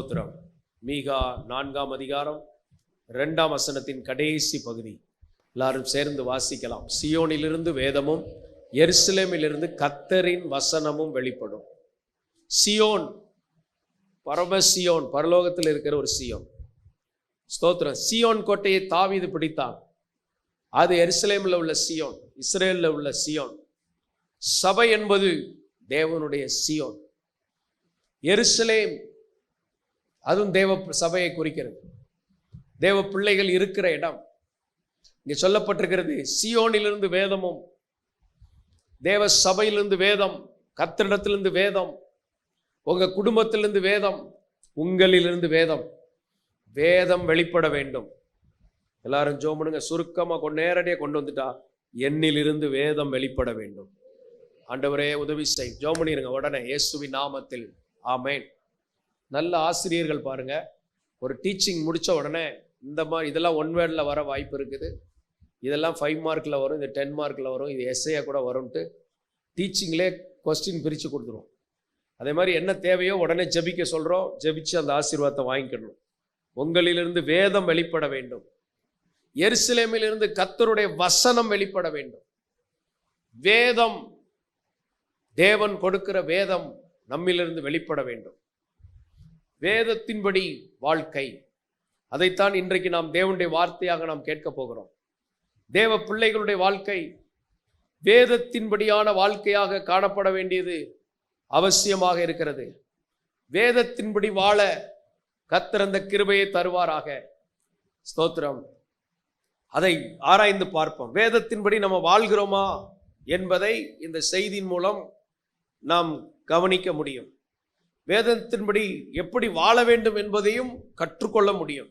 ஸ்தோத்திரம். மீகா 4ஆம் அதிகாரம் 2ஆம் வசனத்தின் கடைசி பகுதி எல்லாரும் சேர்ந்து வாசிக்கலாம். சியோனிலிருந்து வேதமும் எருசலேமிலிருந்து கர்த்தரின் வசனமும் வெளிப்படும். சியோன், பரமசியோன், பரலோகத்தில் இருக்கிற ஒரு சியோன். ஸ்தோத்திரம். சியோன் கோட்டையை தாவீது பிடித்தான். அது எருசலேமில் உள்ள சியோன், இஸ்ரேலில் உள்ள சியோன். சபை என்பது தேவனுடைய சியோன். எருசலேம் அதுவும் தேவ சபையை குறிக்கிறது. தேவ பிள்ளைகள் இருக்கிற இடம். இங்கே சொல்லப்பட்டிருக்கிறது, சியோனிலிருந்து வேதமும், தேவ சபையிலிருந்து வேதம், கர்த்தரிடத்திலிருந்து வேதம், உங்க குடும்பத்திலிருந்து வேதம், உங்களிலிருந்து வேதம். வேதம் வெளிப்பட வேண்டும். எல்லாரும் ஜெபம் பண்ணுங்க. சுருக்கமா நேரடியாக கொண்டு வந்துட்டா, என்னிலிருந்து வேதம் வெளிப்பட வேண்டும். ஆண்டவரே உதவி செய். ஜெபம் பண்ணிருங்க உடனே இயேசுவின் நாமத்தில். ஆமென். நல்ல ஆசிரியர்கள் பாருங்க, ஒரு டீச்சிங் முடிச்ச உடனே இந்த மாதிரி இதெல்லாம் 1 வேர்டில் வர வாய்ப்பு இருக்குது, இதெல்லாம் 5 மார்க்கில் வரும், இது 10 மார்க்கில் வரும், இது எஸ்ஐயா கூட வரும்ட்டு டீச்சிங்லே கொஸ்டின் பிரித்து கொடுத்துருவோம். அதே மாதிரி என்ன தேவையோ உடனே ஜெபிக்க சொல்கிறோம். ஜெபிச்சு அந்த ஆசீர்வாதத்தை வாங்கிக்கணும். உங்களிலிருந்து வேதம் வெளிப்பட வேண்டும். எருசலேமிலிருந்து கர்த்தருடைய வசனம் வெளிப்பட வேண்டும். வேதம், தேவன் கொடுக்கிற வேதம் நம்மிலிருந்து வெளிப்பட வேண்டும். வேதத்தின்படி வாழ்க்கை, அதைத்தான் இன்றைக்கு நாம் தேவனுடைய வார்த்தையாக நாம் கேட்க போகிறோம். தேவ பிள்ளைகளுடைய வாழ்க்கை வேதத்தின்படியான வாழ்க்கையாக காணப்பட வேண்டியது அவசியமாக இருக்கிறது. வேதத்தின்படி வாழ கர்த்தர் அந்த கிருபையை தருவாராக. ஸ்தோத்திரம். அதை ஆராய்ந்து பார்ப்போம். வேதத்தின்படி நம்ம வாழ்கிறோமா என்பதை இந்த செய்தியின் மூலம் நாம் கவனிக்க முடியும். வேதத்தின்படி எப்படி வாழ வேண்டும் என்பதையும் கற்றுக்கொள்ள முடியும்.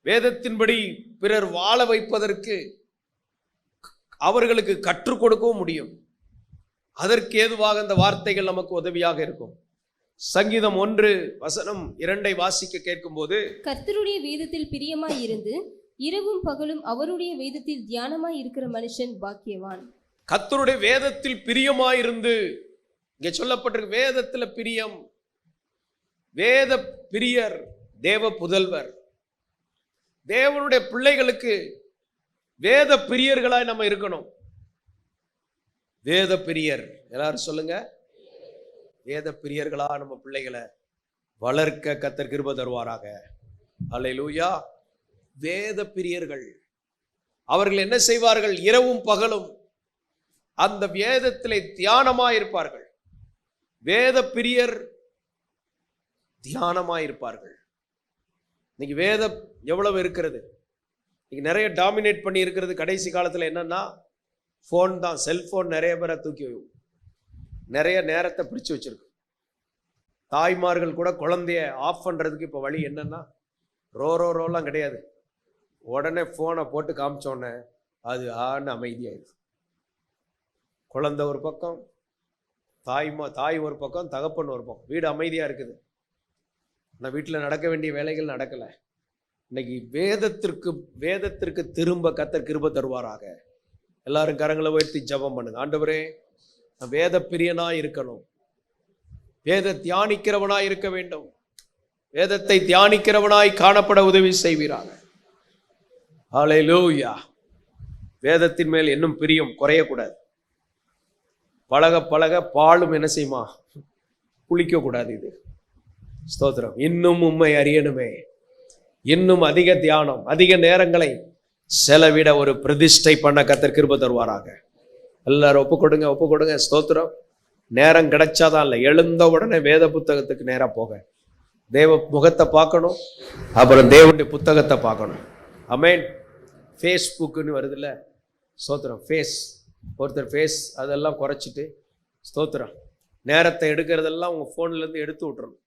வேதத்தின்படி பிறர் வாழ வைப்பதற்கு அவர்களுக்கு கற்றுக் கொடுக்கவும் முடியும். அதற்கு ஏதுவாக இந்த வார்த்தைகள் நமக்கு உதவியாக இருக்கும். சங்கீதம் 1:2 வாசிக்க கேட்கும் போது, கர்த்தருடைய வேதத்தில் பிரியமாய் இருந்து இரவும் பகலும் அவருடைய வேதத்தில் தியானமாய் இருக்கிற மனுஷன் பாக்கியவான். கர்த்தருடைய வேதத்தில் பிரியமாயிருந்து, இங்கே சொல்லப்பட்டிருக்கு வேதத்துல பிரியம். வேத பிரியர், தேவ புதல்வர், தேவனுடைய பிள்ளைகளுக்கு வேத பிரியர்களாய் நம்ம இருக்கணும். வேத பிரியர், எல்லாரும் சொல்லுங்க. வேத பிரியர்களா நம்ம பிள்ளைகளை வளர்க்க கர்த்தர் கிருபை தருவாராக. அல்லேலூயா. வேத பிரியர்கள் அவர்கள் என்ன செய்வார்கள்? இரவும் பகலும் அந்த வேதத்திலே தியானமாயிருப்பார்கள். வேத பிரியர் தியானமாயிருப்பார்கள். இன்னைக்கு வேதம் எவ்வளவு இருக்கிறது, இன்னைக்கு நிறைய டாமினேட் பண்ணி இருக்கிறது. கடைசி காலத்தில் என்னன்னா, ஃபோன் தான். செல்போன் நிறைய பேரை தூக்கி நிறைய நேரத்தை பிரித்து வச்சிருக்கு. தாய்மார்கள் கூட குழந்தைய ஆஃப் பண்ணுறதுக்கு இப்போ வழி என்னன்னா, ரோலாம் கிடையாது. உடனே ஃபோனை போட்டு காமிச்சோடனே அது ஆன்னு அமைதியாயிடுது. குழந்தை ஒரு பக்கம், தாய் ஒரு பக்கம், தகப்பன் ஒரு பக்கம், வீடு அமைதியாக இருக்குது. ஆனால் வீட்டில் நடக்க வேண்டிய வேலைகள் நடக்கலை. இன்னைக்கு வேதத்திற்கு திரும்ப கர்த்தர் கிருபை தருவாராக. எல்லாரும் கரங்களை உயர்த்தி ஜெபம் பண்ணுங்க. ஆண்டவரே, நான் வேத பிரியனாய் இருக்கணும். வேத தியானிக்கிறவனாய் இருக்க வேண்டும். வேதத்தை தியானிக்கிறவனாய் காணப்பட உதவி செய்வீராக. ஹல்லேலூயா. வேதத்தின் மேல் இன்னும் பிரியம் குறையக்கூடாது. பழக பழக பாலும் என்ன செய்யுமா? குளிக்க கூடாது. இது ஸ்தோத்திரம். இன்னும் உம்மை அறியணுமே, இன்னும் அதிக தியானம், அதிக நேரங்களை செலவிட ஒரு பிரதிஷ்டை பண்ண கர்த்தர் கிருபை தருவாராக. எல்லாரும் ஒப்பு கொடுங்க. ஸ்தோத்திரம். நேரம் கிடைச்சாதான் இல்லை, எழுந்த உடனே வேத புத்தகத்துக்கு நேராக போக, தேவ முகத்தை பார்க்கணும், அப்புறம் தேவனுடைய புத்தகத்தை பார்க்கணும். ஆமென். ஃபேஸ்புக்குன்னு வருதுல்ல, ஸ்தோத்திரம். ஒருத்தர் ஃபேஸ் அதெல்லாம் குறைச்சிட்டு, ஸ்தோத்திரம், நேரத்தை எடுக்கிறதெல்லாம் உங்கள் ஃபோன்லேருந்து எடுத்து விட்றணும்.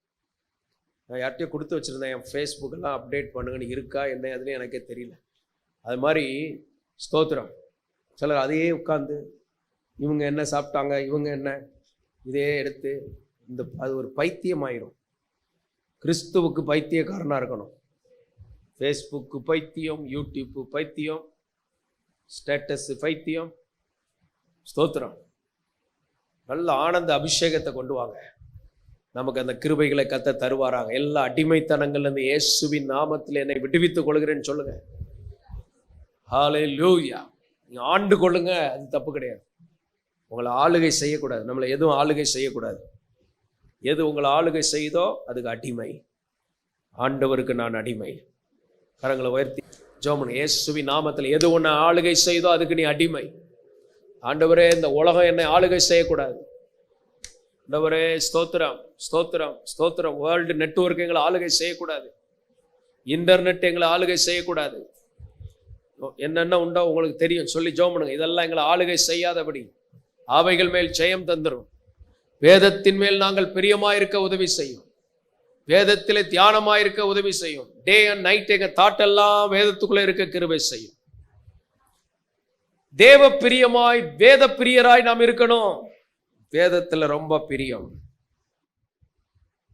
நான் யார்கிட்டையும் கொடுத்து வச்சுருந்தேன், என் ஃபேஸ்புக்கெல்லாம் அப்டேட் பண்ணுங்கன்னு, இருக்கா என்ன அதுலேயும் எனக்கே தெரியல. அது மாதிரி ஸ்தோத்திரம். சிலர் அதையே உட்காந்து இவங்க என்ன சாப்பிட்டாங்க, இவங்க என்ன, இதே எடுத்து அது ஒரு பைத்தியம் ஆயிரும். கிறிஸ்துவுக்கு பைத்தியக்காரனாக இருக்கணும். ஃபேஸ்புக்கு பைத்தியம், யூடியூப்பு பைத்தியம், ஸ்டேட்டஸ் பைத்தியம். ஸ்தோத்திரம். நல்ல ஆனந்த அபிஷேகத்தை கொண்டு வாங்க. நமக்கு அந்த கிருபைகளை கத்த தருவாராக. எல்லா அடிமைத்தனங்கள்ல இருந்து இயேசுவின் நாமத்தில் என்னை விடுவித்துக் கொள்கிறேன்னு சொல்லுங்க. ஹல்லேலூயா. நீங்க ஆண்டு கொள்ளுங்க, அது தப்பு கிடையாது. உங்களை ஆளுகை செய்யக்கூடாது, நம்மளை எதுவும் ஆளுகை செய்யக்கூடாது. எது உங்களை ஆளுகை செய்தோ அதுக்கு அடிமை. ஆண்டவருக்கு நான் அடிமை. கரங்களை உயர்த்தி ஜெபம். இயேசுவின் நாமத்தில் எது உன்னை ஆளுகை செய்தோ அதுக்கு நீ அடிமை. ஆண்டவரே, இந்த உலகம் என்னை ஆளுகை செய்யக்கூடாது. ஆண்டவரே, ஸ்தோத்திரம் ஸ்தோத்திரம் ஸ்தோத்திரம். வேர்ல்டு நெட்வொர்க் எங்களை ஆளுகை செய்யக்கூடாது. இன்டர்நெட் எங்களை ஆளுகை செய்யக்கூடாது. என்னென்ன உண்டோ உங்களுக்கு தெரியும், சொல்லி ஜெபம் பண்ணுங்க. இதெல்லாம் எங்களை ஆளுகை செய்யாதபடி அவைகள் மேல் ஜெயம் தந்துரும். வேதத்தின் மேல் நாங்கள் பிரியமாயிருக்க உதவி செய்யும். வேதத்திலே தியானமாயிருக்க உதவி செய்யும். டே அண்ட் நைட் எங்க தாட்டெல்லாம் வேதத்துக்குள்ளே இருக்க கிருபை செய்யும். தேவ பிரியமாய் வேத பிரியராய் நாம் இருக்கணும். வேதத்துல ரொம்ப பிரியம்.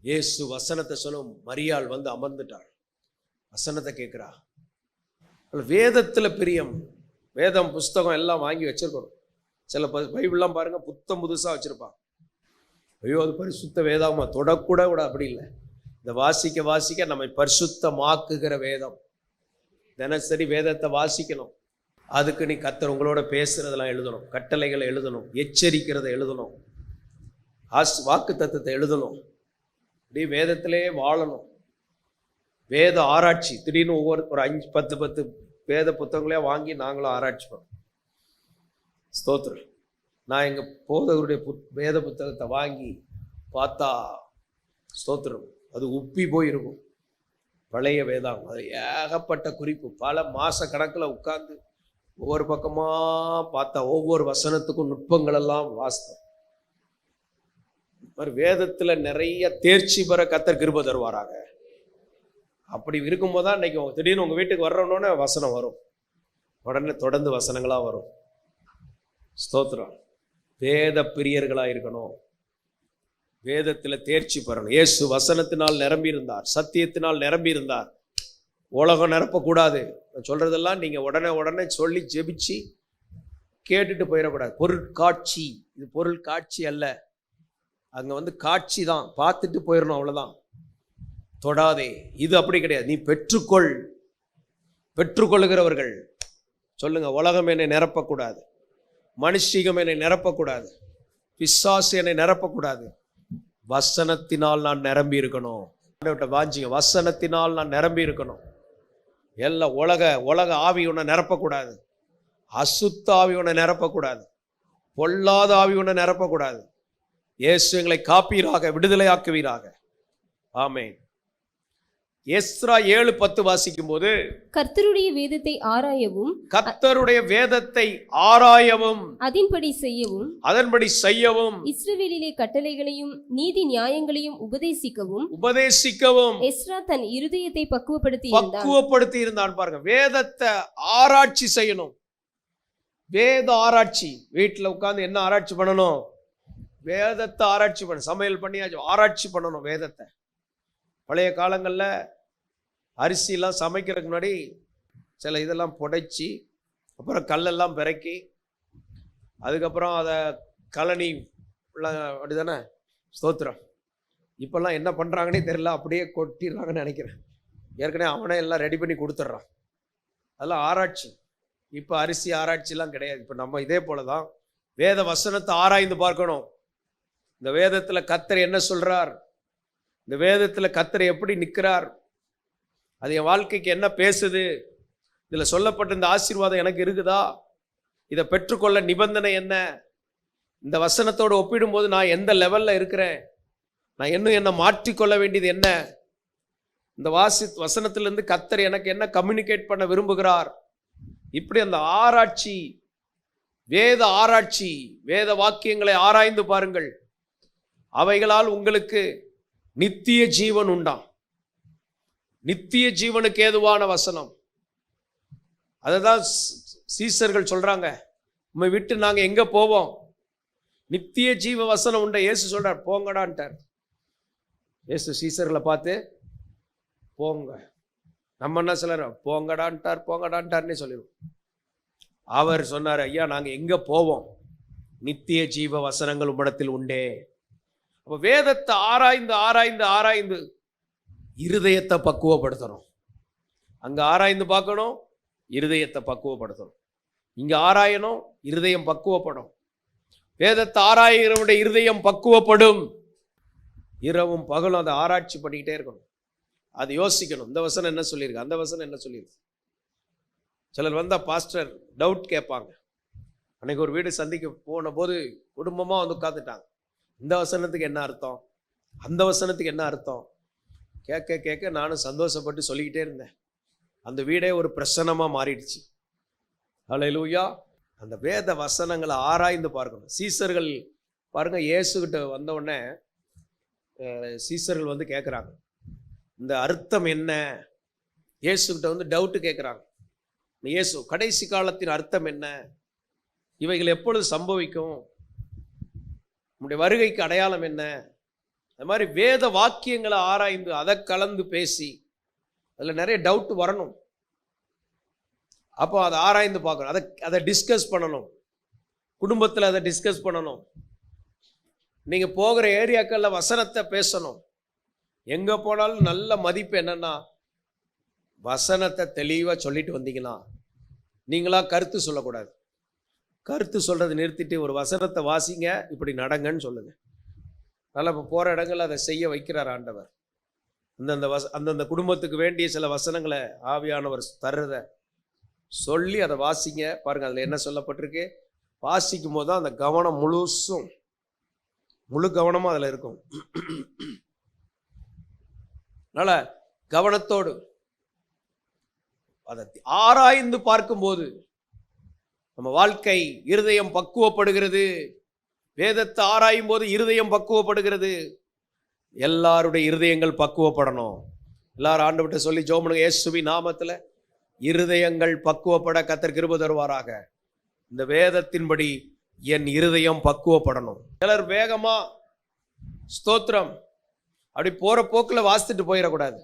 இயேசு வசனத்தை சொல்லும். மரியாள் வந்து அமர்ந்துட்டாள், வசனத்தை கேட்கிறா. வேதத்துல பிரியம். வேதம் புஸ்தகம் எல்லாம் வாங்கி வச்சிருக்கணும். சில பைபிள்லாம் பாருங்க, புத்தம் புதுசா வச்சிருப்பான். ஐயோ, அது பரிசுத்த வேதாமா, தொடக்கூட கூட அப்படி இல்லை. இந்த வாசிக்க வாசிக்க நம்மை பரிசுத்தமாக்குகிற வேதம். தினசரி வேதத்தை வாசிக்கணும். அதுக்கு நீ கர்த்தர் உங்களோட பேசுறதெல்லாம் எழுதணும், கட்டளைகளை எழுதணும், எச்சரிக்கிறதை எழுதணும், வாக்கு தத்துவத்தை எழுதணும். இப்படி வேதத்திலே வாழணும். வேத ஆராய்ச்சி. திடீர்னு ஒரு 5-10 வேத புத்தகங்களே வாங்கி நாங்களும் ஆராய்ச்சி பண்ணோம். ஸ்தோத்திரம். நான் எங்கள் போதகருடைய வேத புத்தகத்தை வாங்கி பார்த்தா ஸ்தோத்திரம், அது உப்பி போயிருக்கும். பழைய வேதாகம். அது ஏகப்பட்ட குறிப்பு. பல மாச கணக்கில் உட்கார்ந்து ஒவ்வொரு பக்கமாக பார்த்தா ஒவ்வொரு வசனத்துக்கும் நுட்பங்கள் எல்லாம் வாசித்தோம். வேதத்தில் நிறைய தேர்ச்சி பெற கர்த்தர் கிருபை தருவாராக. அப்படி இருக்கும்போது தான் இன்னைக்கு திடீர்னு உங்கள் வீட்டுக்கு வர்றோன்னே வசனம் வரும், உடனே தொடர்ந்து வசனங்களாக வரும். ஸ்தோத்திரம். வேத பிரியர்களாக இருக்கணும். வேதத்தில் தேர்ச்சி பெறணும். இயேசு வசனத்தினால் நிரம்பி இருந்தார், சத்தியத்தினால் நிரம்பி இருந்தார். உலகம் நிரப்பக்கூடாது. சொல்றதெல்லாம் நீங்கள் உடனே சொல்லி ஜெபிச்சு கேட்டுட்டு போயிடக்கூடாது. பொருட்காட்சி. இது பொருள் காட்சி அல்ல. அங்கே காட்சி தான், பார்த்துட்டு போயிடணும், அவ்வளோதான். தொடாதே. இது அப்படி கிடையாது. நீ பெற்றுக்கொள். பெற்றுக்கொள்ளுகிறவர்கள் சொல்லுங்க. உலகம் என்னை நிரப்பக்கூடாது, மனுஷிகம் என்னை நிரப்பக்கூடாது, பிசாசு என்னை நிரப்பக்கூடாது. வசனத்தினால் நான் நிரம்பி இருக்கணும். வாஞ்சிங்க, வசனத்தினால் நான் நிரம்பி இருக்கணும். எல்லாம் உலக ஆவி உன்னை நிரப்பக்கூடாது, அசுத்த ஆவி உன்னை நிரப்பக்கூடாது, பொல்லாத ஆவி உன்னை நிரப்பக்கூடாது. இயேசு எங்களை காப்பீராக, விடுதலையாக்குவீராக. ஆமென். எஸ்ரா 7:10 வாசிக்கும் போது, கர்த்தருடைய வேதத்தை ஆராயவும், கர்த்தருடைய வேதத்தை ஆராயவும், அதன்படி செய்யவும், இஸ்ரவேலிலே கட்டளைகளையும் நீதி நியாயங்களையும் உபதேசிக்கவும் எஸ்ரா தன் இருதயத்தை பக்குவப்படுத்தி இருந்தான். பாருங்க, வேதத்தை ஆராய்ச்சி செய்யணும். வேத ஆராய்ச்சி. வீட்டில் உட்கார்ந்து என்ன ஆராய்ச்சி பண்ணணும்? வேதத்தை ஆராய்ச்சி பண்ணணும். சமையல் பண்ணியாச்சு, ஆராய்ச்சி பண்ணணும் வேதத்தை. பழைய காலங்களில் அரிசிலாம் சமைக்கிறதுக்கு முன்னாடி சில இதெல்லாம் புடைச்சி, அப்புறம் கல்லெல்லாம் பிறக்கி, அதுக்கப்புறம் அதை கழனி அப்படி தானே. ஸ்தோத்திரம். இப்போல்லாம் என்ன பண்ணுறாங்கன்னே தெரியல, அப்படியே கொட்டிடுறாங்கன்னு நினைக்கிறேன். ஏற்கனவே அவனே எல்லாம் ரெடி பண்ணி கொடுத்துட்றான். அதெல்லாம் ஆராய்ச்சி. இப்போ அரிசி ஆராய்ச்சிலாம் கிடையாது. இப்போ நம்ம இதே போல தான் வேத வசனத்தை ஆராய்ந்து பார்க்கணும். இந்த வேதத்தில் கர்த்தர் என்ன சொல்கிறார், இந்த வேதத்தில் கர்த்தர் எப்படி நிற்கிறார், அது என் வாழ்க்கைக்கு என்ன பேசுது, இதில் சொல்லப்பட்ட இந்த ஆசீர்வாதம் எனக்கு இருக்குதா, இதை பெற்றுக்கொள்ள நிபந்தனை என்ன, இந்த வசனத்தோடு ஒப்பிடும்போது நான் எந்த லெவலில் இருக்கிறேன், நான் இன்னும் என்ன மாற்றிக்கொள்ள வேண்டியது என்ன, இந்த வசனத்திலிருந்து கர்த்தர் எனக்கு என்ன கம்யூனிகேட் பண்ண விரும்புகிறார். இப்படி அந்த ஆராய்ச்சி, வேத ஆராய்ச்சி, வேத வாக்கியங்களை ஆராய்ந்து பாருங்கள். அவைகளால் உங்களுக்கு நித்திய ஜீவன் உண்டாம். நித்திய ஜீவனுக்கு ஏதுவான வசனம். அததான் சீசர்கள் சொல்றாங்க, உம்மை விட்டு நாங்க எங்க போவோம், நித்திய ஜீவ வசனம் உண்ட. இயேசு சொல்றார், போங்கடான்ட்டார். இயேசு சீசர்களை பார்த்து போங்க. நம்ம என்ன சொல்ற, போங்கடான்ட்டார்னே சொல்லிடுவோம். அவர் சொன்னார், ஐயா நாங்க எங்க போவோம், நித்திய ஜீவ வசனங்கள் உம்மிடத்தில் உண்டே. அப்ப வேதத்தை ஆராய்ந்து ஆராய்ந்து ஆராய்ந்து இருதயத்தை பக்குவப்படுத்தணும். அங்க ஆராய்ந்து பார்க்கணும், இருதயத்தை பக்குவப்படுத்தணும். இங்க ஆராயணும், இருதயம் பக்குவப்படும். வேதத்தை ஆராய்கிறவனுடைய இருதயம் பக்குவப்படும். இரவும் பகலும் அதை ஆராய்ச்சி பண்ணிக்கிட்டே இருக்கணும். அது யோசிக்கணும், இந்த வசனம் என்ன சொல்லியிருக்கு, அந்த வசனம் என்ன சொல்லியிருக்கு. சிலர் வந்தா பாஸ்டர் டவுட் கேட்பாங்க. அன்னைக்கு ஒரு வீடு சந்திக்க போன போது குடும்பமா வந்து உட்காந்துட்டாங்க. இந்த வசனத்துக்கு என்ன அர்த்தம், அந்த வசனத்துக்கு என்ன அர்த்தம் கேட்க கேட்க நானும் சந்தோஷப்பட்டு சொல்லிக்கிட்டே இருந்தேன். அந்த வீடே ஒரு பிரசன்னமா மாறிடுச்சு. ஹல்லேலூயா. அந்த வேத வசனங்களை ஆராய்ந்து பார்க்கணும். சீசர்கள் பாருங்க, இயேசுகிட்ட வந்த உடனே சீசர்கள் வந்து கேட்குறாங்க, இந்த அர்த்தம் என்ன. இயேசுகிட்ட வந்து டவுட்டு கேட்குறாங்க. இயேசு, கடைசி காலத்தின் அர்த்தம் என்ன, இவைகள் எப்பொழுது சம்பவிக்கும், நம்முடைய வருகைக்கு அடையாளம் என்ன. அது மாதிரி வேத வாக்கியங்களை ஆராய்ந்து அதை கலந்து பேசி அதில் நிறைய டவுட் வரணும். அப்போ அதை ஆராய்ந்து பார்க்கணும், அதை டிஸ்கஸ் பண்ணணும், குடும்பத்தில் அதை டிஸ்கஸ் பண்ணணும். நீங்கள் போகிற ஏரியாக்களில் வசனத்தை பேசணும். எங்கே போனாலும் நல்ல மதிப்பு என்னன்னா, வசனத்தை தெளிவாக சொல்லிட்டு வந்தீங்கன்னா, நீங்களா கருத்து சொல்லக்கூடாது. கருத்து சொல்கிறத நிறுத்திட்டு ஒரு வசனத்தை வாசிங்க, இப்படி நடங்கன்னு சொல்லுங்கள். அதனால் இப்போ போகிற இடங்களில் அதை செய்ய வைக்கிறார் ஆண்டவர். அந்தந்த குடும்பத்துக்கு வேண்டிய சில வசனங்களை ஆவியானவர் தர்றதை சொல்லி அதை வாசிங்க. பாருங்கள், அதில் என்ன சொல்லப்பட்டிருக்கு. வாசிக்கும் போது தான் அந்த கவனம் முழு கவனமும் அதில் இருக்கும். அதனால் கவனத்தோடு அதை ஆராய்ந்து பார்க்கும்போது நம்ம வாழ்க்கை, இருதயம் பக்குவப்படுகிறது. வேதத்தை ஆராயும் போது இருதயம் பக்குவப்படுகிறது. எல்லாருடைய இருதயங்கள் பக்குவப்படணும். எல்லாரும் ஆண்டவர்கிட்ட சொல்லி ஜெபம் பண்ணுங்க, இயேசுவின் நாமத்தில் இருதயங்கள் பக்குவப்பட கர்த்தர் கிருபை தருவாராக. இந்த வேதத்தின்படி என் இருதயம் பக்குவப்படணும். சிலர் வேகமா ஸ்தோத்திரம் அப்படி போற போக்குல வாசித்துட்டு போயிடக்கூடாது.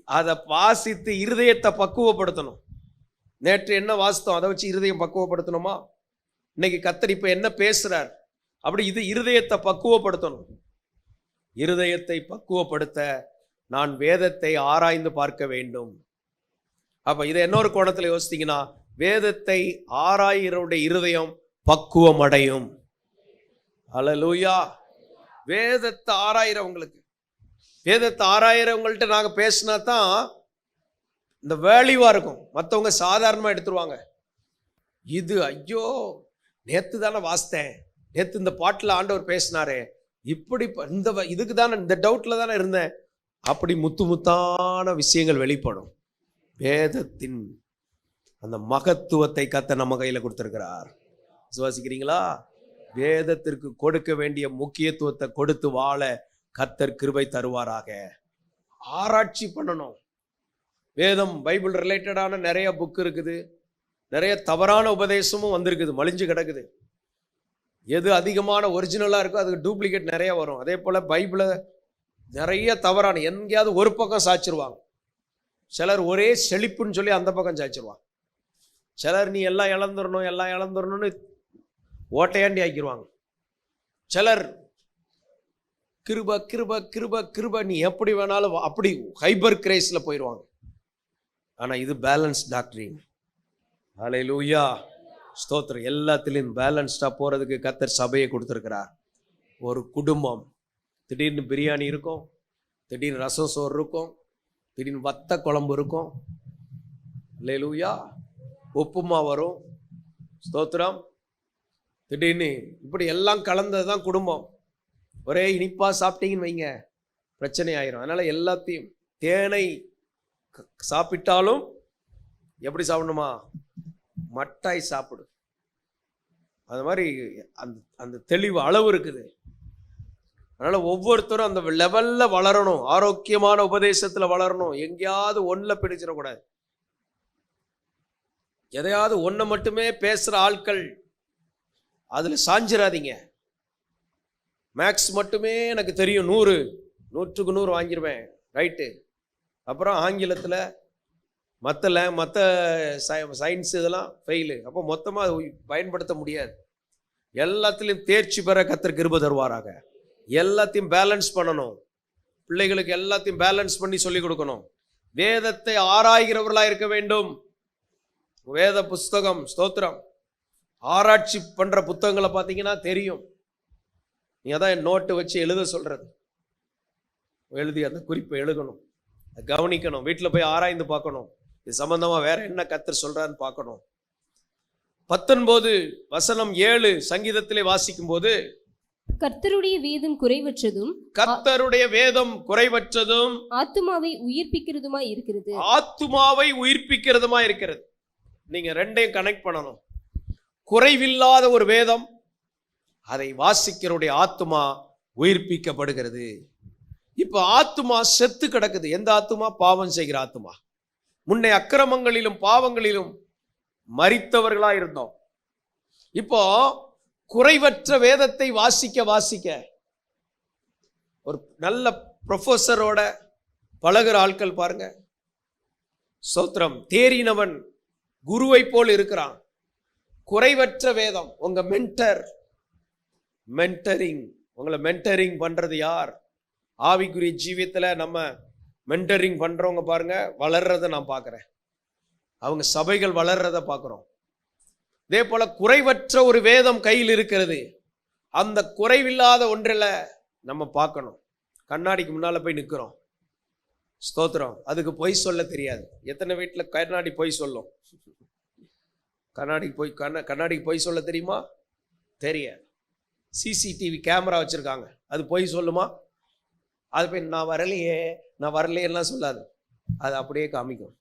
அதை வாசித்து இருதயத்தை பக்குவப்படுத்தணும். நேற்று என்ன வாசித்தோம், அதை வச்சு இருதயம் பக்குவப்படுத்தணுமா. இன்னைக்கு கர்த்தர் இப்ப என்ன பேசுறார், அப்படி இது இருதயத்தை பக்குவப்படுத்தணும். இருதயத்தை பக்குவப்படுத்த நான் வேதத்தை ஆராய்ந்து பார்க்க வேண்டும். அப்ப இதை இன்னொரு கோணத்துல யோசித்தீங்கன்னா, வேதத்தை ஆராய்கிறவருடைய இருதயம் பக்குவம் அடையும். ஹல்லேலூயா. வேதத்தை ஆராயிறவங்களுக்கு, வேதத்தை ஆராயிறவங்கள்ட்ட நாங்க பேசினா தான் இந்த வேல்யூவா இருக்கும். மற்றவங்க சாதாரணமா எடுத்துருவாங்க. இது ஐயோ நேத்து தானே வாசித்தேன், நேத்து இந்த பாட்டில் ஆண்டவர் பேசினாரே, இப்படி இதுக்கு தானே, இந்த டவுட்ல தானே இருந்தேன். அப்படி முத்தான விஷயங்கள் வெளிப்படும். வேதத்தின் அந்த மகத்துவத்தை கர்த்தர் நம்ம கையில கொடுத்திருக்கிறார். விசுவாசிக்கிறீங்களா? வேதத்திற்கு கொடுக்க வேண்டிய முக்கியத்துவத்தை கொடுத்து வாழ கர்த்தர் கிருபை தருவாராக. ஆராய்ச்சி பண்ணணும். வேதம் பைபிள் ரிலேட்டடான நிறைய புக் இருக்குது. நிறைய தவறான உபதேசமும் வந்திருக்குது, மலிஞ்சு கிடக்குது. எது அதிகமான ஒரிஜினலா இருக்கோ அதுக்கு டூப்ளிகேட் நிறைய வரும். அதே போல பைபிளை நிறைய தவறான எங்கேயாவது ஒரு பக்கம் சாய்ச்சிருவாங்க. சிலர் ஒரே செழிப்புன்னு சொல்லி அந்த பக்கம் சாய்ச்சிருவாங்க. சிலர் நீ எல்லாம் இழந்துடணும்னு ஓட்டையாண்டி ஆக்கிடுவாங்க. சிலர் கிருப கிருப கிருப கிருப நீ எப்படி வேணாலும் அப்படி ஹைபர் கிரேஸ்ல போயிடுவாங்க. ஆனா இது பேலன்ஸ் டாக்டரின். ஹல்லேலூயா, ஸ்தோத்திரம். எல்லாத்திலையும் பேலன்ஸ்டா போறதுக்கு கர்த்தர் சபையை கொடுத்திருக்கிறார். ஒரு குடும்பம் திடீர்னு பிரியாணி இருக்கும், திடீர்னு ரசம் சோறு இருக்கும், திடீர்னு வத்த குழம்பு இருக்கும், ஹல்லேலூயா, உப்புமா வரும், ஸ்தோத்திரம். திடீர்னு இப்படி எல்லாம் கலந்தது தான் குடும்பம். ஒரே இனிப்பா சாப்பிட்டீங்கன்னு வைங்க, பிரச்சனை ஆயிரும். அதனால எல்லாத்தையும், தேனை சாப்பிட்டாலும் எப்படி சாப்பிடணுமா, மட்டாய் சாப்பிடு. அது மாதிரி அந்த தெளிவு அளவு இருக்குது. அதனால ஒவ்வொருத்தரும் அந்த லெவல்ல வளரணும், ஆரோக்கியமான உபதேசத்துல வளரணும். எங்கேயாவது ஒன்றில் பிடிச்சிடக்கூடாது. எதையாவது ஒன்றை மட்டுமே பேசுற ஆட்கள் அதுல சாஞ்சிராதீங்க. மேக்ஸ் மட்டுமே எனக்கு தெரியும், 100க்கு 100 வாங்கிடுவேன், ரைட்டு. அப்புறம் ஆங்கிலத்தில் மற்ற சயின்ஸ் இதெல்லாம் ஃபெயிலு. அப்போ மொத்தமாக பயன்படுத்த முடியாது. எல்லாத்திலையும் தேர்ச்சி பெற கர்த்தர் கிருபை தருவாராக. எல்லாத்தையும் பேலன்ஸ் பண்ணணும். பிள்ளைகளுக்கு எல்லாத்தையும் பேலன்ஸ் பண்ணி சொல்லிக் கொடுக்கணும். வேதத்தை ஆராய்கிறவர்களா இருக்க வேண்டும். வேத புஸ்தகம், ஸ்தோத்திரம், ஆராய்ச்சி பண்ற புத்தகங்களை பார்த்தீங்கன்னா தெரியும். நீங்க தான் நோட்டு வச்சு எழுத சொல்றது, எழுதி அந்த குறிப்பை எழுதணும், கவனிக்கணும், வீட்டில் போய் ஆராய்ந்து பார்க்கணும், இது சம்பந்தமா வேற என்ன கர்த்தர் சொல்றான்னு பார்க்கணும். 19:7 சங்கீதத்திலே வாசிக்கும் போது, கர்த்தருடைய வேதம் குறைவற்றதும், கர்த்தருடைய வேதம் குறைவற்றதும், ஆத்துமாவை உயிர்ப்பிக்கிறதுமாய் இருக்கிறது. ஆத்துமாவை உயிர்ப்பிக்கிறதுமாய் இருக்கிறது. நீங்க ரெண்டையும் கனெக்ட் பண்ணணும். குறைவில்லாத ஒரு வேதம், அதை வாசிக்கிறவருடைய ஆத்துமா உயிர்ப்பிக்கப்படுகிறது. இப்ப ஆத்துமா செத்து கிடக்குது. எந்த ஆத்துமா? பாவம் செய்கிற ஆத்துமா. முன்னை அக்கிரமங்களிலும் பாவங்களிலும் மரித்தவர்களா இருந்தோம். இப்போ குறைவற்ற வேதத்தை வாசிக்க வாசிக்க, ஒரு நல்ல ப்ரொஃபஸரோட பழகுற ஆட்கள் பாருங்க, ஸ்தோத்திரம், தேறினவன் குருவை போல் இருக்கிறான். குறைவற்ற வேதம். உங்க மென்டரிங், உங்களை மென்டரிங் பண்றது யார்? ஆவிக்குரிய ஜீவியத்துல நம்ம மென்டரிங் பண்றவங்க பாருங்க, வளர்றத நான் பார்க்கிறேன். அவங்க சபைகள் வளர்றத பார்க்கிறோம். இதே போல குறைவற்ற ஒரு வேதம் கையில் இருக்கிறது. அந்த குறைவில்லாத ஒன்றில் நம்ம பார்க்கணும். கண்ணாடிக்கு முன்னால போய் நிற்கிறோம், ஸ்தோத்திரம், அதுக்கு பொய் சொல்ல தெரியாது. எத்தனை வீட்டில் கண்ணாடி பொய் சொல்லும்? கண்ணாடிக்கு பொய் சொல்ல தெரியுமா? தெரியாது. சிசிடிவி கேமரா வச்சிருக்காங்க, அது பொய் சொல்லுமா? அது போய் நான் வரலையேலாம் சொல்லாது, அது அப்படியே காமிக்கும்.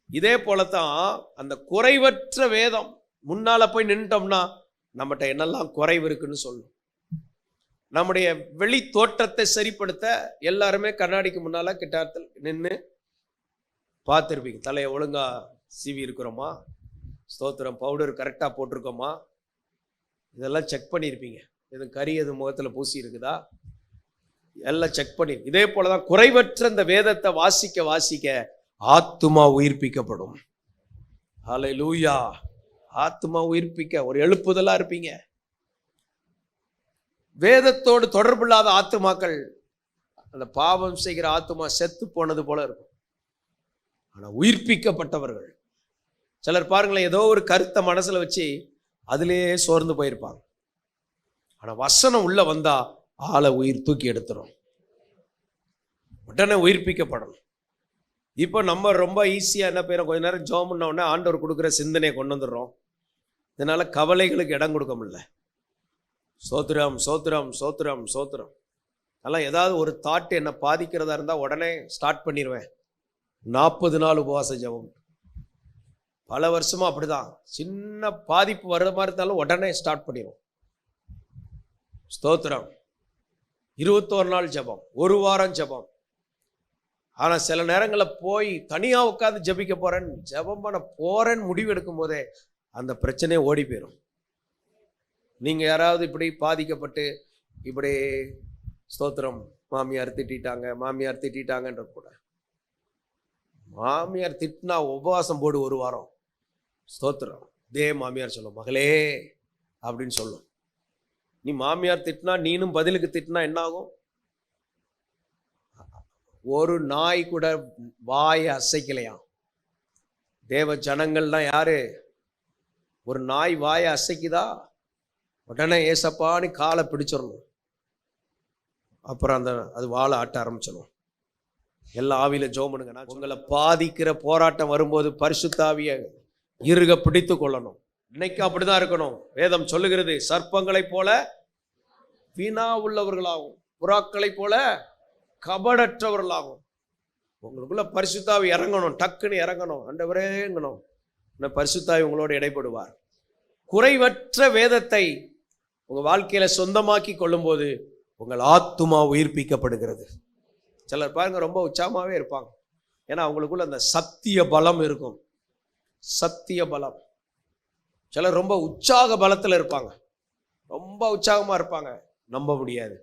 இதே போலத்தான் அந்த குறைவற்ற வேதம் முன்னால போய் நின்றுட்டோம்னா நம்மகிட்ட என்னெல்லாம் குறைவு இருக்குன்னு சொல்லும். நம்முடைய வெளி தோற்றத்தை சரிப்படுத்த எல்லாருமே கண்ணாடிக்கு முன்னால கிட்டாரத்தில் நின்று பார்த்துருப்பீங்க. தலையை ஒழுங்கா சீவி இருக்கிறோமா, ஸ்தோத்திரம், பவுடர் கரெக்டாக போட்டிருக்கோமா, இதெல்லாம் செக் பண்ணியிருப்பீங்க. எதுவும் கறி எதுவும் முகத்தில் பூசி இருக்குதா, எல்லாம் செக் பண்ணி. இதே போலதான் குறைவற்ற இந்த வேதத்தை வாசிக்க வாசிக்க ஆத்துமா உயிர்ப்பிக்கப்படும். ஹல்லேலூயா. ஆத்துமா உயிர்ப்பிக்க ஒரு எழுப்புதலா இருப்பீங்க. வேதத்தோடு தொடர்பு இல்லாத ஆத்துமாக்கள், அந்த பாவம் செய்கிற ஆத்துமா செத்து போனது போல இருக்கும். ஆனா உயிர்ப்பிக்கப்பட்டவர்கள் சிலர் பாருங்களேன், ஏதோ ஒரு கருத்தை மனசுல வச்சு அதிலேயே சோர்ந்து போயிருப்பாங்க. ஆனா வசனம் உள்ள வந்தா ஆளை உயிர் தூக்கி எடுத்துரும், உடனே உயிர்ப்பிக்கப்படணும். இப்போ நம்ம ரொம்ப ஈஸியாக என்ன பேரும், கொஞ்ச நேரம் ஜெபம் பண்ண உடனே ஆண்டவர் கொடுக்குற சிந்தனையை கொண்டு வந்துடுறோம். இதனால கவலைகளுக்கு இடம் கொடுக்க முடியல. சோத்திரம் சோத்திரம் சோத்திரம் சோத்திரம். அதெல்லாம் ஏதாவது ஒரு தாட் என்னை பாதிக்கிறதா இருந்தால் உடனே ஸ்டார்ட் பண்ணிடுவேன். 40 நாள் உபவாச ஜெபம். பல வருஷமா அப்படிதான். சின்ன பாதிப்பு வர்ற மாதிரி இருந்தாலும் உடனே ஸ்டார்ட் பண்ணிடுவோம். ஸ்தோத்திரம். 21 நாள் ஜெபம், 1 வாரம் ஜெபம். ஆனா சில நேரங்களில் போய் தனியா உட்காந்து ஜெபிக்க ஜெபம் பண்ண போறேன்னு முடிவு எடுக்கும் போதே அந்த பிரச்சனையே ஓடி போயிடும். நீங்க யாராவது இப்படி பாதிக்கப்பட்டு இப்படி ஸ்தோத்திரம், மாமியார் திட்டாங்கன்ற கூட, மாமியார் திட்டினா உபவாசம் போடு 1 வாரம். ஸ்தோத்திரம். இதே மாமியார் சொல்லும், மகளே அப்படின்னு சொல்லும். நீ மாமியார் திட்டினா, நீனும் பதிலுக்கு திட்டினா என்ன ஆகும்? ஒரு நாய் கூட வாயை அசைக்கலையாம். தேவ ஜனங்கள்லாம் யாரு? ஒரு நாய் வாயை அசைக்குதா, உடனே ஏசப்பான்னு காலை பிடிச்சிடணும். அப்புறம் அது வாழை ஆட்ட ஆரம்பிச்சிடும். எல்லா ஆவியில ஜெபம் பண்ணுங்க. உங்களை பாதிக்கிற போராட்டம் வரும்போது பரிசுத்தாவிய இறுக பிடித்து கொள்ளணும். இன்னைக்கு அப்படிதான் இருக்கணும். வேதம் சொல்லுகிறது, சர்ப்பங்களைப் போல வீணா உள்ளவர்களாகும், புறாக்களைப் போல கபடற்றவர்களாகும். உங்களுக்குள்ள பரிசுத்தாவி இறங்கணும், டக்குன்னு இறங்கணும், ஆண்டவரேங்கணும். பரிசுத்தாவி உங்களோட இடைப்படுவார். குறைவற்ற வேதத்தை உங்க வாழ்க்கையில சொந்தமாக்கி கொள்ளும் போது உங்கள் ஆத்துமா உயிர்ப்பிக்கப்படுகிறது. சிலர் பாருங்க ரொம்ப உற்சாகமாவே இருப்பாங்க, ஏன்னா அவங்களுக்குள்ள அந்த சத்திய பலம் இருக்கும். சத்திய பலம். சிலர் ரொம்ப உற்சாக பலத்துல இருப்பாங்க, ரொம்ப உற்சாகமா இருப்பாங்க, நம்ப முடியாது.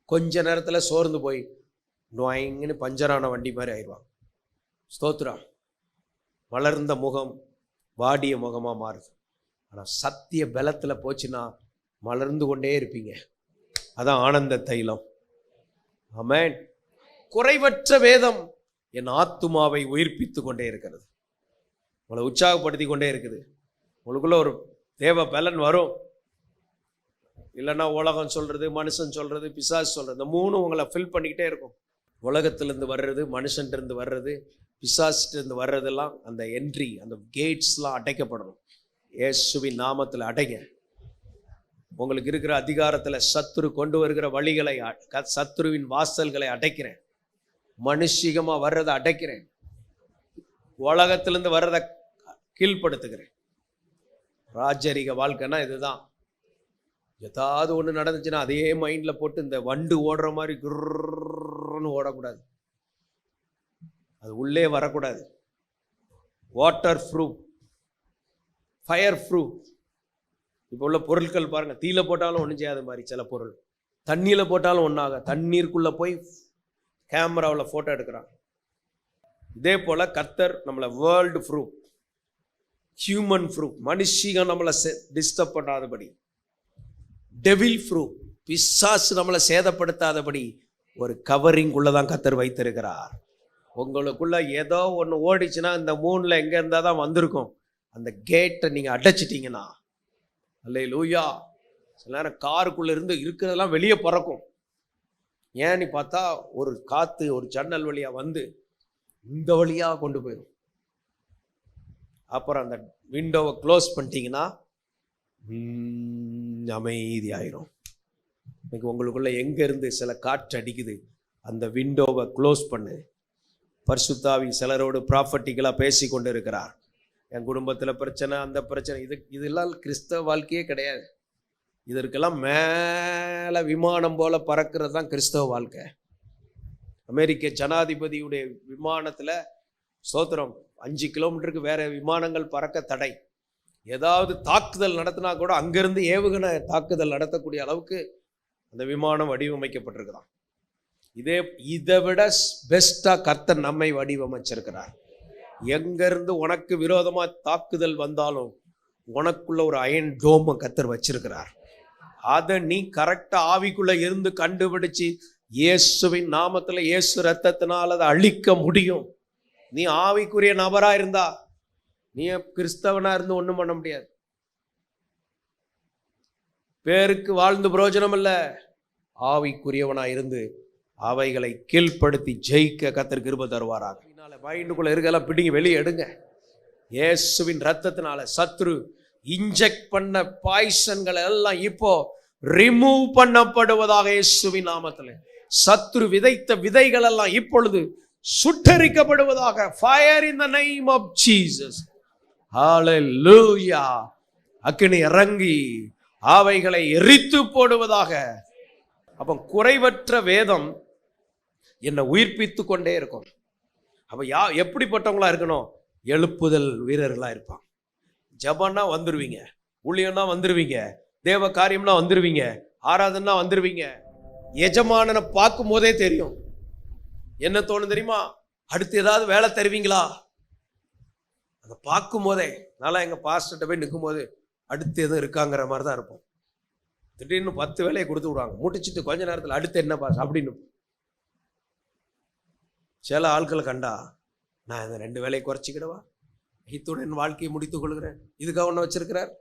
கொஞ்ச நேரத்துல சோர்ந்து போய் நோய்ங்கன்னு பஞ்சரான வண்டி மாதிரி ஆயிடுவாங்க. ஸ்தோத்திரம். வளர்ந்த முகம் வாடிய முகமா மாறுது. ஆனால் சத்திய பலத்துல போச்சுன்னா மலர்ந்து கொண்டே இருப்பீங்க. அதான் ஆனந்த தைலம். ஆமென். குறைவற்ற வேதம் என் ஆத்துமாவை உயிர்ப்பித்து கொண்டே இருக்கிறது, உங்களை உற்சாகப்படுத்தி கொண்டே இருக்குது. உங்களுக்குள்ள ஒரு தேவ பலன் வரும். இல்லைன்னா உலகம் சொல்றது, மனுஷன் சொல்றது, பிசாசு சொல்றது, இந்த மூணும் உங்களை ஃபில் பண்ணிக்கிட்டே இருக்கும். உலகத்திலிருந்து வர்றது, மனுஷன்ட்டு வர்றது, பிசாசிட்டிருந்து வர்றதெல்லாம் அந்த என்ட்ரி, அந்த கேட்ஸ்லாம் அடைக்கப்படணும். இயேசுவின் நாமத்தில் அடைங்க. உங்களுக்கு இருக்கிற அதிகாரத்தில் சத்துரு கொண்டு வருகிற வழிகளை, சத்துருவின் வாசல்களை அடைக்கிறேன். மனுஷிகமாக வர்றதை அடைக்கிறேன். உலகத்திலிருந்து வர்றதை கீழ்ப்படுத்துகிறேன். ராஜரிக வாழ்க்கைன்னா இதுதான். ஏதாவது ஒன்று நடந்துச்சுன்னா அதே மைண்டில் போட்டு இந்த வண்டு ஓடுற மாதிரி குர்ன்னு ஓடக்கூடாது. அது உள்ளே வரக்கூடாது. Water proof, fire proof. இப்போ உள்ள பொருட்கள் பாருங்க, தீயில போட்டாலும் ஒன்றும் செய்யாத மாதிரி சில பொருள், தண்ணியில் போட்டாலும் ஒன்றாக, தண்ணீருக்குள்ளே போய் கேமராவில் ஃபோட்டோ எடுக்கிறாங்க. இதே போல் கர்த்தர் நம்மளை வேர்ல்டு ப்ரூஃப், ஹியூமன் ப்ரூஃப், மனுஷிக நம்மளை டிஸ்டர்ப் பண்ணாதபடி, டெவில் ப்ரூஃப், பிசாசு நம்மளை சேதப்படுத்தாதபடி ஒரு கவரிங் உள்ளதான் கர்த்தர் வைத்திருக்கிறார். உங்களுக்குள்ள ஏதோ ஒன்று ஓடிச்சுன்னா இந்த மூணில் எங்கே இருந்தால் தான் வந்திருக்கும். அந்த கேட்டை நீங்கள் அடைச்சிட்டிங்கன்னா, அல்லேலூயா. சில நேரம் காருக்குள்ளே இருந்து இருக்கிறதெல்லாம் வெளியே பறக்கும். ஏன்னு பார்த்தா ஒரு காற்று ஒரு ஜன்னல் வழியாக வந்து இந்த வழியாக கொண்டு போயிடும். அப்புறம் அந்த விண்டோவை க்ளோஸ் பண்ணிட்டீங்கன்னா அமைதியாயிரும். இன்னைக்கு உங்களுக்குள்ள எங்கேருந்து சில காற்று அடிக்குது, அந்த விண்டோவை க்ளோஸ் பண்ணு. பரிசுத்தாவி சிலரோடு ப்ராஃபட்டிக்கலாக பேசி கொண்டு இருக்கிறார். என் குடும்பத்தில் பிரச்சனை, அந்த பிரச்சனை, இதெல்லாம் கிறிஸ்தவ வாழ்க்கையே கிடையாது. இதற்கெல்லாம் மேலே விமானம் போல பறக்கிறது தான் கிறிஸ்தவ வாழ்க்கை. அமெரிக்க ஜனாதிபதியுடைய விமானத்தில் சோத்திரம் 5 கிலோமீட்டருக்கு வேற விமானங்கள் பறக்க தடை. ஏதாவது தாக்குதல் நடத்தினா கூட அங்கிருந்து ஏவுகணை தாக்குதல் நடத்தக்கூடிய அளவுக்கு அந்த விமானம் வடிவமைக்கப்பட்டிருக்கிறான். இதை விட பெஸ்டா கர்த்தர் நம்மை வடிவமைச்சிருக்கிறார். எங்கிருந்து உனக்கு விரோதமா தாக்குதல் வந்தாலும் உனக்குள்ள ஒரு அயன் டோமை கர்த்தர் வச்சிருக்கிறார். அதை நீ கரெக்டா ஆவிக்குள்ள இருந்து கண்டுபிடிச்சு இயேசுவின் நாமத்துல, இயேசு ரத்தத்தினால் அதை அழிக்க முடியும். நீ ஆவிக்குரிய நபரா இருந்தா, நீ கிறிஸ்தவனா இருந்து ஒண்ணும் பண்ண முடியாது. பேருக்கு வாழ்ந்து பிரயோஜனம் இல்லை. ஆவிக்குரியவனா இருந்து அவைகளை கீழ்ப்படுத்தி ஜெயிக்க கர்த்தர் கிருபை தருவாராக. மைண்டுக்குள்ள இருக்கலாம் பிடிங்க, வெளியே எடுங்க. இயேசுவின் ரத்தத்தினால சத்ரு இன்ஜெக்ட் பண்ண பாய்சன்கள் எல்லாம் இப்போ ரிமூவ் பண்ணப்படுவதாக இயேசுவின் நாமத்தில். சத்ரு விதைத்த விதைகள் எல்லாம் இப்பொழுது சுட்டரிக்கப்படுவதாக. Fire in the name of Jesus. ஹalleluya. அக்கினி இறங்கி அவைகளை எரித்து போடுவதாக. அப்ப குறைவற்ற வேதம் என்னை உயிர்ப்பித்து கொண்டே இருக்கும். அப்ப எப்படிப்பட்டவங்களா இருக்கணும்? எழுப்புதல் வீரர்களா இருப்பான். ஜபம்னா வந்துருவீங்க, ஊழியம்னா வந்துருவீங்க, தேவ காரியம்னா வந்துருவீங்க, ஆராதனா வந்துருவீங்க. எஜமானனை பார்க்கும் போதே தெரியும். என்ன தோணும் தெரியுமா? அடுத்து ஏதாவது வேலை தருவீங்களா? அதை பார்க்கும் போதே. நல்லா எங்க பாஸ்டர்கிட்ட போய் நிற்கும் போது அடுத்து எதுவும் இருக்காங்கிற மாதிரி தான் இருப்போம். திடீர்னு 10 வேலையை கொடுத்து விடுவாங்க. முடிச்சுட்டு கொஞ்ச நேரத்தில் அடுத்து என்ன பாஸ் அப்படின்னு. சில ஆட்களை கண்டா நான் இந்த 2 வேலையை குறைச்சிக்கிடவா, இத்துடன் வாழ்க்கையை முடித்துக் கொள்கிறேன், இதுக்காக ஒன்று வச்சிருக்கிறார்.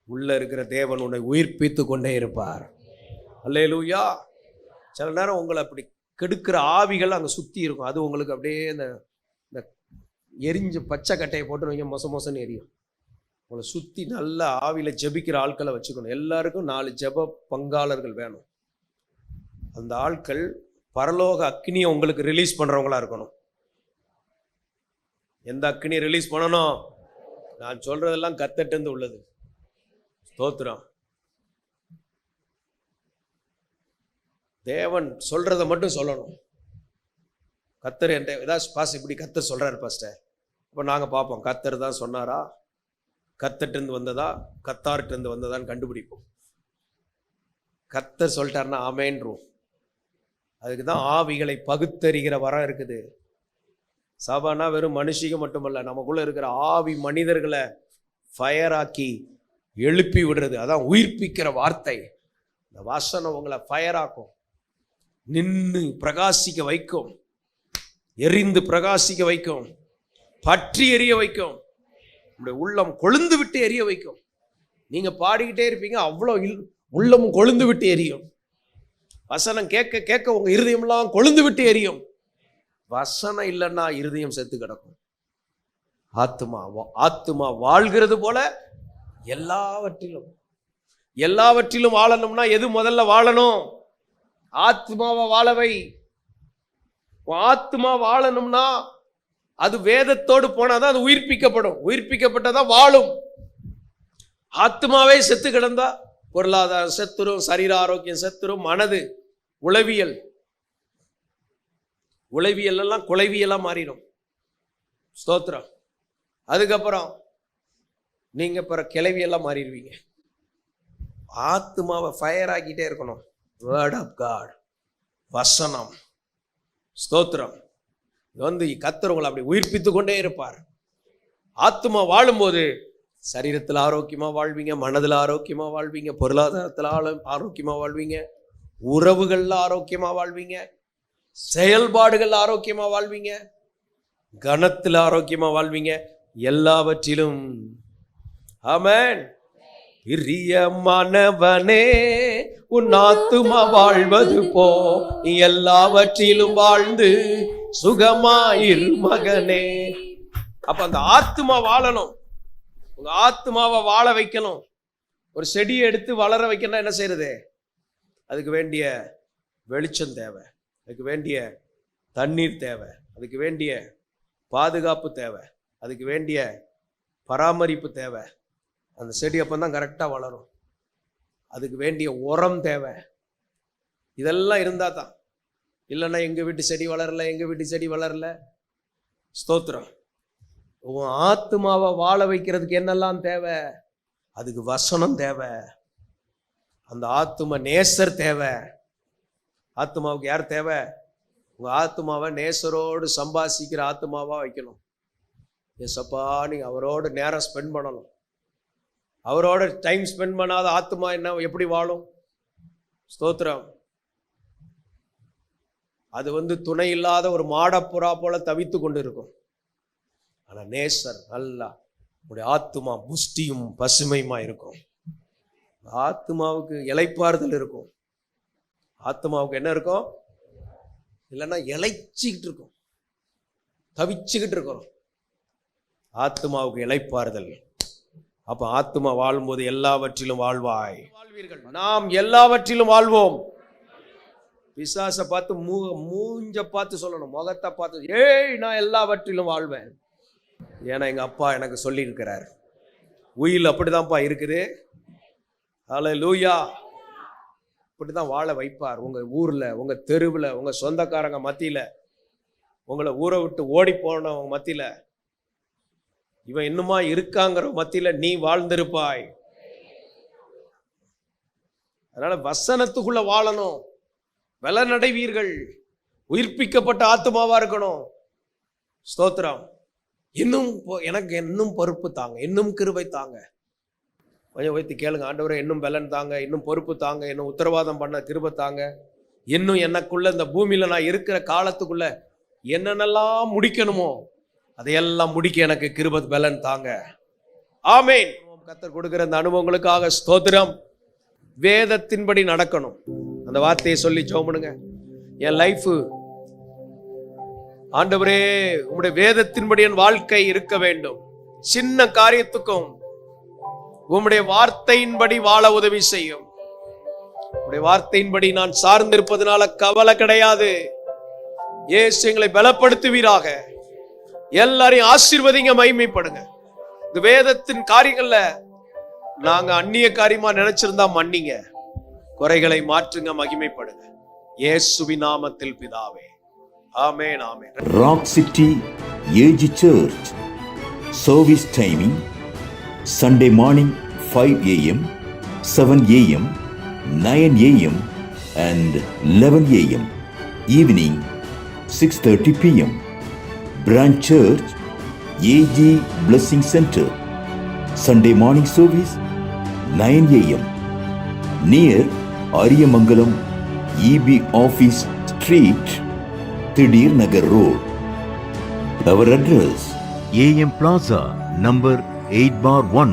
உள்ள இருக்கிற தேவன் உன்னை உயிர்ப்பித்து கொண்டே இருப்பார். அல்லேலூயா. சில நேரம் உங்களை அப்படி கெடுக்கிற ஆவிகள் அங்கே சுற்றி இருக்கும். அது உங்களுக்கு அப்படியே இந்த எரிஞ்சு பச்சை கட்டையை போட்டு வைங்க, மொசன்னு எரியும். உங்களை சுற்றி நல்ல ஆவியில் ஜெபிக்கிற ஆட்களை வச்சுக்கணும். எல்லாருக்கும் 4 ஜெப பங்காளர்கள் வேணும். அந்த ஆட்கள் பரலோக அக்னியை உங்களுக்கு ரிலீஸ் பண்ணுறவங்களா இருக்கணும். எந்த அக்னியை ரிலீஸ் பண்ணணும்? நான் சொல்றதெல்லாம் கர்த்தர்ட்டேருந்து உள்ளது. ஸ்தோத்திரம். தேவன் சொல்றதை மட்டும் சொல்லணும். கர்த்தர் என்கிட்ட ஏதாவது பாஸ் இப்படி கர்த்தர் சொல்றாரு பாஸ்டர், இப்போ நாங்கள் பார்ப்போம் கர்த்தர் தான் சொன்னாரா, கர்த்தர்ட்டேருந்து வந்ததா, கர்த்தார்ட்டேருந்து வந்ததான்னு கண்டுபிடிப்போம். கர்த்தர் சொல்லிட்டாருன்னா ஆமேன்றோம். அதுக்கு தான் ஆவிகளை பகுத்தறிகிற வரம் இருக்குது. சபைனா வெறும் மனுஷிக மட்டுமல்ல, நமக்குள்ள இருக்கிற ஆவி மனிதர்களை ஃபயர் ஆக்கி எழுப்பி விடுறது. அதான் உயிர்ப்பிக்கிற வார்த்தை. இந்த வசனம் உங்களை ஃபயர் ஆக்கும், நின்று பிரகாசிக்க வைக்கும், எரிந்து பிரகாசிக்க வைக்கும், பற்றி எரிய வைக்கும், உங்களுடைய உள்ளம் கொழுந்து விட்டு எரிய வைக்கும். நீங்க பாடிக்கிட்டே இருப்பீங்க, அவ்வளோ உள்ளம் கொழுந்து விட்டு எரியும். வசனம் கேட்க கேட்க உங்க இருதயம்லாம் கொழுந்து விட்டு எரியும். வசனம் இல்லைன்னா இருதயம் செத்து கிடக்கும். ஆத்துமா வாழ்கிறது போல எல்லாவற்றிலும் வாழணும்னா எது முதல்ல வாழணும்? ஆத்மாவை வாழவை. ஆத்மா வாழணும்னா அது வேதத்தோடு போனாதான் அது உயிர்ப்பிக்கப்படும். உயிர்ப்பிக்கப்பட்டதான் வாழும். ஆத்மாவே செத்து கிடந்தா பொருளாதாரம் செத்துரும், சரீர ஆரோக்கியம் செத்துரும், மனது உளவியல் எல்லாம் குலைவியெல்லாம் மாறிடும். ஸ்தோத்திரம். அதுக்கப்புறம் நீங்க பிற கிளவியெல்லாம் மாறிடுவீங்க. ஆத்மாவை ஃபயர் ஆக்கிட்டே இருக்கணும். வேர்ட் ஆஃப் காட், வசனம். ஸ்தோத்திரம். கர்த்தர் உங்களை அப்படி உயிர்ப்பித்து கொண்டே இருப்பார். ஆத்மா வாழும்போது சரீரத்தில் ஆரோக்கியமா வாழ்வீங்க, மனதில் ஆரோக்கியமா வாழ்வீங்க, பொருளாதாரத்தில் ஆரோக்கியமா வாழ்வீங்க, உறவுகள்ல ஆரோக்கியமா வாழ்வீங்க, செயல்பாடுகள் ஆரோக்கியமா வாழ்வீங்க, கனத்தில் ஆரோக்கியமா வாழ்வீங்க, எல்லாவற்றிலும். ஆமென். பிரியமானவனே, உன் ஆத்துமா வாழ்வது போ, நீ எல்லாவற்றிலும் வாழ்ந்து சுகமாயிரு மகனே. அப்ப அந்த ஆத்துமா வாழணும். உங்க ஆத்துமாவை வாழ வைக்கணும். ஒரு செடியை எடுத்து வளர வைக்கணும். என்ன செய்யறது? அதுக்கு வேண்டிய வெளிச்சம் தேவை, அதுக்கு வேண்டிய தண்ணீர் தேவை, அதுக்கு வேண்டிய பாதுகாப்பு தேவை, அதுக்கு வேண்டிய பராமரிப்பு தேவை. அந்த செடி அப்பந்தான் கரெக்டாக வளரும். அதுக்கு வேண்டிய உரம் தேவை. இதெல்லாம் இருந்தால் தான். இல்லைன்னா எங்கள் வீட்டு செடி வளரல. ஸ்தோத்திரம். உன் ஆத்துமாவை வாழ வைக்கிறதுக்கு என்னெல்லாம் தேவை? அதுக்கு வசனம் தேவை, அந்த ஆத்தும நேசர் தேவை. ஆத்துமாவுக்கு யார் தேவை? உங்க ஆத்துமாவை நேசரோடு சம்பாசிக்கிற ஆத்துமாவா வைக்கணும். ஏசப்பா, நீங்க அவரோட நேரம் ஸ்பெண்ட் பண்ணணும். அவரோட டைம் ஸ்பெண்ட் பண்ணாத ஆத்துமா எப்படி வாழும்? ஸ்தோத்திரம். அது துணை இல்லாத ஒரு மாடப்புறா போல தவித்து கொண்டு இருக்கும். ஆனா நேசர் நல்லா உடைய ஆத்துமா புஷ்டியும் பசுமையுமா இருக்கும். ஆத்துமாவுக்கு இளைப்பாறுதல் இருக்கும். ஆத்துமாவுக்கு என்ன இருக்கும்? இல்லைன்னா இளைச்சிக்கிட்டு இருக்கும், தவிச்சுக்கிட்டு இருக்கிறோம். ஆத்துமாவுக்கு இளைப்பாறுதல். அப்ப ஆத்துமா வாழும்போது எல்லாவற்றிலும் வாழ்வாய். நாம் எல்லாவற்றிலும் வாழ்வோம். பிசாசை பார்த்து மூஞ்ச பார்த்து சொல்லணும், முகத்தை பார்த்து, ஏய் நான் எல்லாவற்றிலும் வாழ்வேன். ஏன்னா எங்க அப்பா எனக்கு சொல்லி இருக்கிறார். உயில் அப்படிதான்ப்பா இருக்குது. ஹல்லேலூயா. அப்படிதான் வாழ வைப்பார். உங்க ஊர்ல, உங்க தெருவில், உங்க சொந்தக்காரங்க மத்தியில, உங்களை ஊரை விட்டு ஓடி போனவங்க மத்தியில, இவன் இன்னுமா இருக்காங்கிற மத்தியில நீ வாழ்ந்திருப்பாய். அதனால வசனத்துக்குள்ள வாழணும். வெலநடைவீர்கள். உயிர்ப்பிக்கப்பட்ட ஆத்துமாவா இருக்கணும். ஸ்தோத்திரம். எனக்கு இன்னும் பொறுப்பு தாங்க, இன்னும் கிருபை தாங்க. கொஞ்சம் வைத்து கேளுங்க, ஆண்டவரே இன்னும் பலன் தாங்க, இன்னும் பொறுப்பு தாங்க, இன்னும் உத்தரவாதம் பண்ண கிருபை தாங்க. இன்னும் எனக்குள்ள இந்த பூமியில நான் இருக்கிற காலத்துக்குள்ள என்னென்னலாம் முடிக்கணுமோ அதையெல்லாம் முடிக்க எனக்கு கிருபை பலன் தாங்க. ஆமென். கர்த்தர் கொடுக்கிற அந்த அனுபவங்களுக்காக ஸ்தோத்திரம். வேதத்தின்படி நடக்கணும். அந்த வார்த்தையை சொல்லி ஜெபம் பண்ணுங்க. என் லைஃப் ஆண்டவரே உம்முடைய வேதத்தின்படி என் வாழ்க்கை இருக்க வேண்டும். சின்ன காரியத்துக்கும் உம்முடைய வார்த்தையின்படி வாழ உதவி செய்யும். உம்முடைய வார்த்தையின்படி நான் சார்ந்திருப்பதனால கவலை கிடையாது. இயேசு எங்களை பலப்படுத்துவீராக. எல்லாரையும் ஆசீர்வதிங்க, மகிமைப்படுங்க. இந்த வேதத்தின் காரியங்கள்ல நாங்க அந்நிய காரியமா நினைச்சிருந்தா மன்னிங்க, குறைகளை மாற்றுங்க, மகிமைப்படுங்க. இயேசுவின் நாமத்தில் பிதாவே, ஆமென், ஆமென். Rock City AG Church service timing Sunday morning 5 a.m., 7 a.m., 9 a.m. and 11 a.m. Evening 6:30 p.m. Branch Church, AG Blessing Center. Sunday morning service 9 a.m. near Ariyamangalam EB Office Street, Thidir Nagar Road. Our address AM Plaza, number 8/1,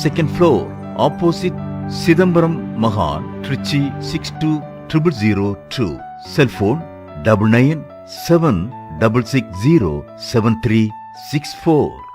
second floor, opposite Sidambaram Mahan, Trichy 620002. Cell phone 9976607364.